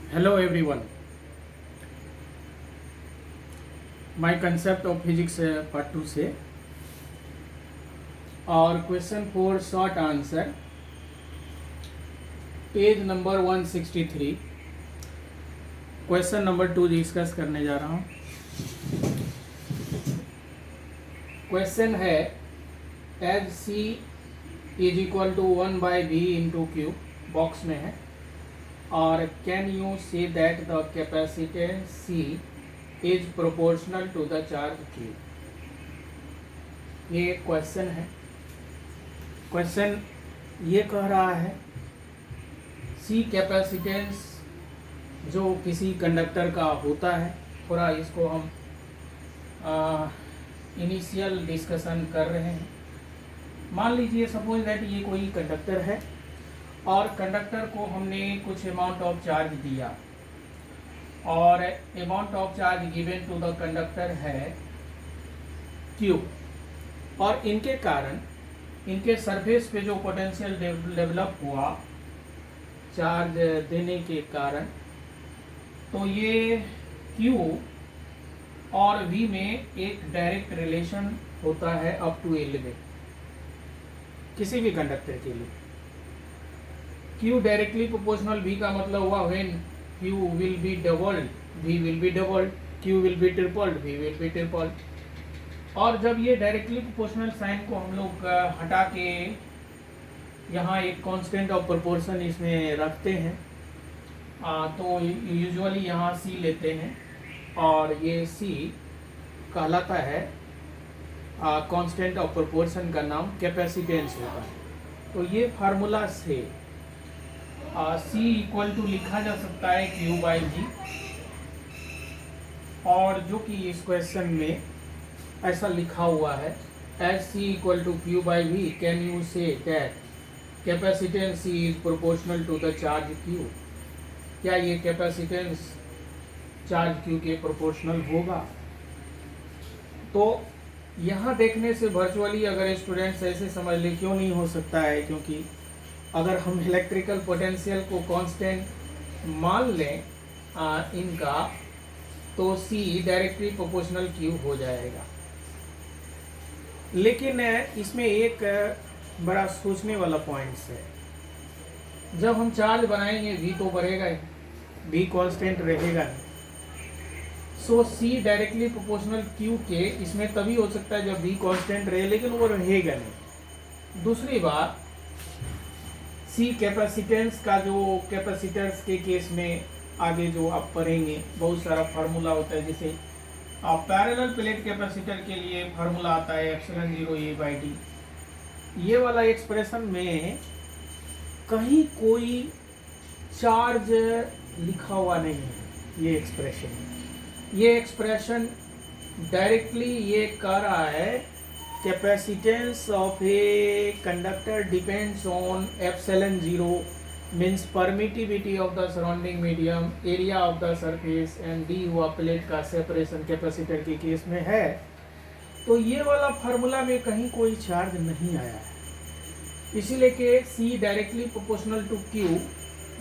Hello everyone. My concept of physics part 2 से और question for short answer page number 163 question number 2 discuss करने जा रहा हूँ। क्वेश्चन है as C is equal to 1/v/q box में है और can you say that the capacitance C is proportional to the charge q। ये क्वेश्चन है। क्वेश्चन ये कह रहा है सी कैपेसिटेंस जो किसी कंडक्टर का होता है, थोड़ा इसको हम इनिशियल डिस्कशन कर रहे हैं। मान लीजिए सपोज दैट ये कोई कंडक्टर है और कंडक्टर को हमने कुछ अमाउंट ऑफ चार्ज दिया और amount of charge given to the conductor है Q और इनके कारण इनके सरफेस पे जो पोटेंशियल डेवलप हुआ चार्ज देने के कारण, तो ये Q और V में एक डायरेक्ट रिलेशन होता है अप टू ए लिमिट किसी भी कंडक्टर के लिए। Q डायरेक्टली प्रोपोर्शनल V का मतलब हुआ when Q will be doubled V will be doubled, Q will be tripled V will be tripled. और जब ये डायरेक्टली प्रोपोर्शनल साइन को हम लोग हटा के यहाँ एक कांस्टेंट ऑफ प्रोपोर्शन इसमें रखते हैं तो यूजुअली यहाँ C लेते हैं और ये C कहलाता है कांस्टेंट ऑफ प्रोपोर्शन का नाम कैपेसिटेंस होता है। तो ये फार्मूला से C इक्वल टू लिखा जा सकता है Q/V और जो कि इस क्वेश्चन में ऐसा लिखा हुआ है as C equal to Q/V can you say that capacitance C is proportional to the charge Q। क्या ये कैपेसिटेंस चार्ज Q के प्रोपोर्शनल होगा? तो यहाँ देखने से वर्चुअली अगर स्टूडेंट्स ऐसे समझ ले, क्यों नहीं हो सकता है, क्योंकि अगर हम इलेक्ट्रिकल पोटेंशियल को कांस्टेंट मान लें इनका, तो C डायरेक्टली प्रोपोर्शनल Q हो जाएगा। लेकिन इसमें एक बड़ा सोचने वाला पॉइंट है, जब हम चार्ज बनाएंगे V तो बढ़ेगा ही, V कांस्टेंट रहेगा नहीं। सो C डायरेक्टली प्रोपोर्शनल Q के इसमें तभी हो सकता है जब V कांस्टेंट रहे, लेकिन वो रहेगा नहीं। दूसरी बात, C कैपेसिटेंस का जो कैपेसिटर्स के केस में आगे जो आप पढ़ेंगे बहुत सारा फार्मूला होता है। जैसे पैरेलल प्लेट कैपेसिटर के लिए फार्मूला आता है ε0A/d। ये वाला एक्सप्रेशन में कहीं कोई चार्ज लिखा हुआ नहीं है। ये एक्सप्रेशन डायरेक्टली ये कह रहा है capacitance of a conductor depends on ε0 means permittivity of the surrounding medium, area of the surface and D हुआ प्लेट का सेपरेशन कैपेसिटर के केस में है। तो ये वाला फार्मूला में कहीं कोई चार्ज नहीं आया है, इसीलिए कि C directly proportional to Q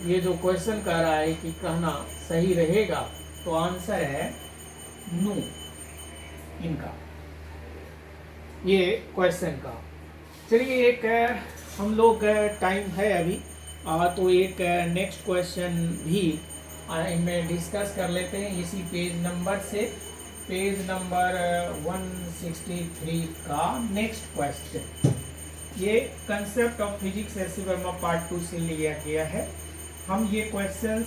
ये जो क्वेश्चन कह रहा है कि कहना सही रहेगा, तो आंसर है नो इनका, ये क्वेश्चन का। चलिए एक हम लोग टाइम है अभी तो एक नेक्स्ट क्वेश्चन भी इनमें डिस्कस कर लेते हैं इसी पेज नंबर से। पेज नंबर 163 का नेक्स्ट क्वेश्चन, ये concept of physics S C Verma part 2 से लिया गया है। हम ये क्वेश्चंस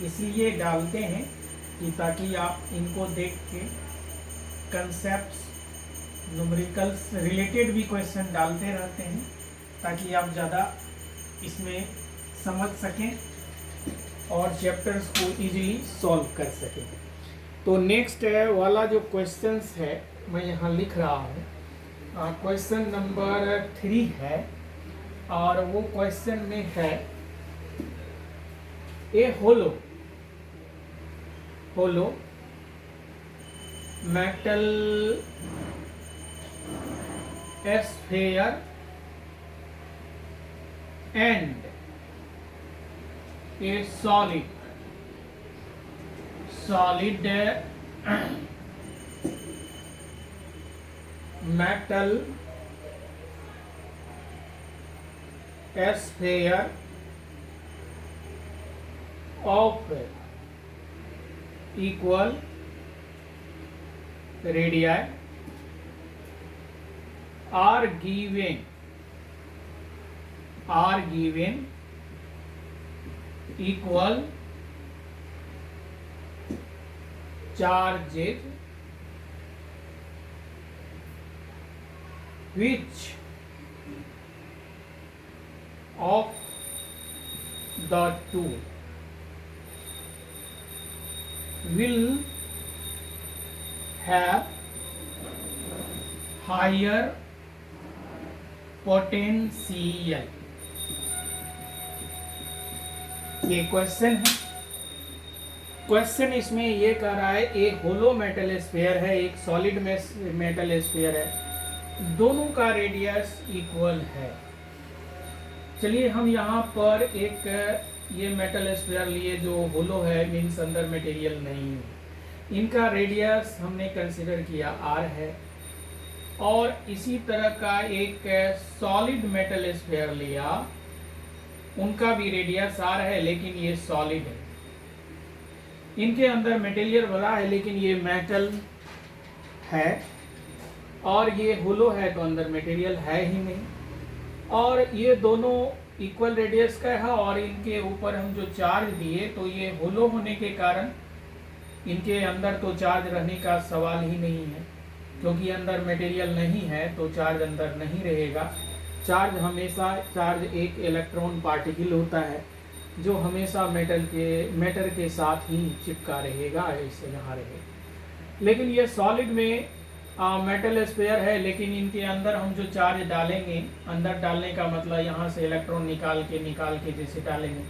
इसलिए डालते हैं कि ताकि आप इनको देख के कंसेप्ट्स न्यूमेरिकल्स रिलेटेड भी क्वेश्चन डालते रहते हैं ताकि आप ज़्यादा इसमें समझ सकें और चैप्टर्स को इजीली सॉल्व कर सकें। तो नेक्स्ट वाला जो क्वेश्चंस है मैं यहाँ लिख रहा हूँ, क्वेश्चन नंबर 3 है और वो क्वेश्चन में है a hollow metal sphere and a solid solid metal sphere of equal radii are given equal charges which of the two will have higher potential। ये क्वेश्चन है। क्वेश्चन इसमें ये कह रहा है एक होलो मेटल स्फीयर है, एक सॉलिड मेटल स्फीयर है, दोनों का रेडियस इक्वल है। चलिए हम यहाँ पर एक ये मेटल स्फीयर लिए जो होलो है, मीन्स अंदर मटेरियल नहीं है, इनका रेडियस हमने कंसिडर किया r है। और इसी तरह का एक सॉलिड मेटल स्फीयर लिया, उनका भी रेडियस r है, लेकिन ये सॉलिड है। इनके अंदर मटेरियल भरा है, लेकिन ये मेटल है, और ये होलो है तो अंदर मटेरियल है ही नहीं। और ये दोनों इक्वल रेडियस का है, और इनके ऊपर हम जो चार्ज दिए तो ये होलो होने के कारण इनके अंदर तो चार्ज रहने का सवाल ही नहीं है, क्योंकि अंदर मटेरियल नहीं है तो चार्ज अंदर नहीं रहेगा। चार्ज एक इलेक्ट्रॉन पार्टिकल होता है जो हमेशा मैटर के साथ ही चिपका रहेगा, ऐसे यहाँ रहेगा। लेकिन ये सॉलिड में मेटल स्फीयर है, लेकिन इनके अंदर हम जो चार्ज डालेंगे, अंदर डालने का मतलब यहाँ से इलेक्ट्रॉन निकाल के जैसे डालेंगे,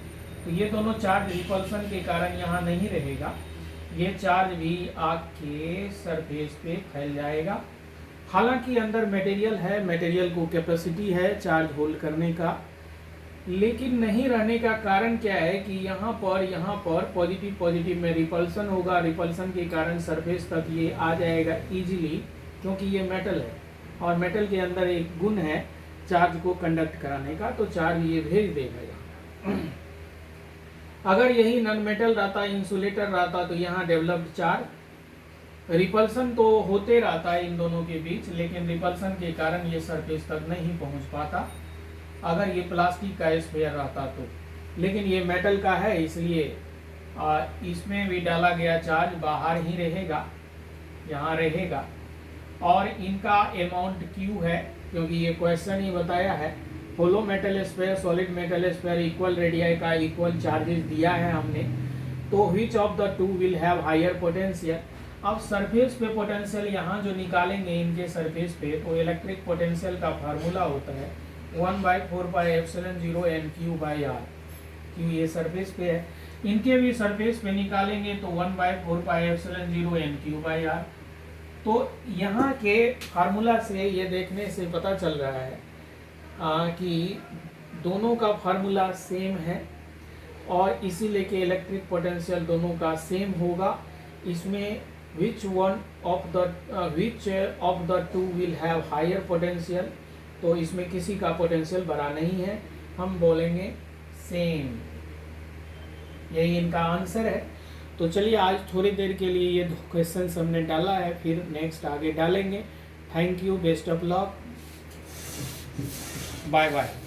तो ये दोनों चार्ज रिपल्सन के कारण यहाँ नहीं रहेगा, ये चार्ज भी आपके सरफेस पे फैल जाएगा। हालांकि अंदर मटेरियल है, मटेरियल को कैपेसिटी है चार्ज होल्ड करने का, लेकिन नहीं रहने का कारण क्या है कि यहाँ पर पॉजिटिव में रिपल्सन होगा, रिपल्सन के कारण सरफेस तक ये आ जाएगा इजीली, क्योंकि ये मेटल है और मेटल के अंदर एक गुण है चार्ज को कंडक्ट कराने का, तो चार्ज ये भेज देगा यहाँ। अगर यही नॉन मेटल रहता, इंसुलेटर रहता, तो यहाँ डेवलप्ड चार्ज, रिपल्सन तो होते रहता है इन दोनों के बीच, लेकिन रिपल्सन के कारण ये सरफेस तक नहीं पहुँच पाता अगर ये प्लास्टिक का स्फीयर रहता तो। लेकिन ये मेटल का है, इसलिए इसमें भी डाला गया चार्ज बाहर ही रहेगा, यहाँ रहेगा। और इनका अमाउंट Q है, क्योंकि ये क्वेश्चन ही बताया है hollow metal sphere, solid metal sphere equal radii का इक्वल चार्जेस दिया है हमने, तो which of the two will have higher potential. अब सरफेस पे पोटेंशियल यहाँ जो निकालेंगे इनके सरफेस पे, तो इलेक्ट्रिक पोटेंशियल का फार्मूला होता है 1/4πε0 NQ/R। क्यों ये सरफेस पे है, इनके भी सरफेस पे निकालेंगे तो 1/4πε0 NQ/R। तो यहाँ के फार्मूला से ये देखने से पता चल रहा है कि दोनों का फार्मूला सेम है, और इसीलिए के इलेक्ट्रिक पोटेंशियल दोनों का सेम होगा। इसमें which of the two will have higher potential, तो इसमें किसी का पोटेंशियल बड़ा नहीं है, हम बोलेंगे सेम। यही इनका आंसर है। तो चलिए आज थोड़ी देर के लिए ये 2 क्वेश्चन हमने डाला है, फिर नेक्स्ट आगे डालेंगे। Thank you, best of luck, bye bye.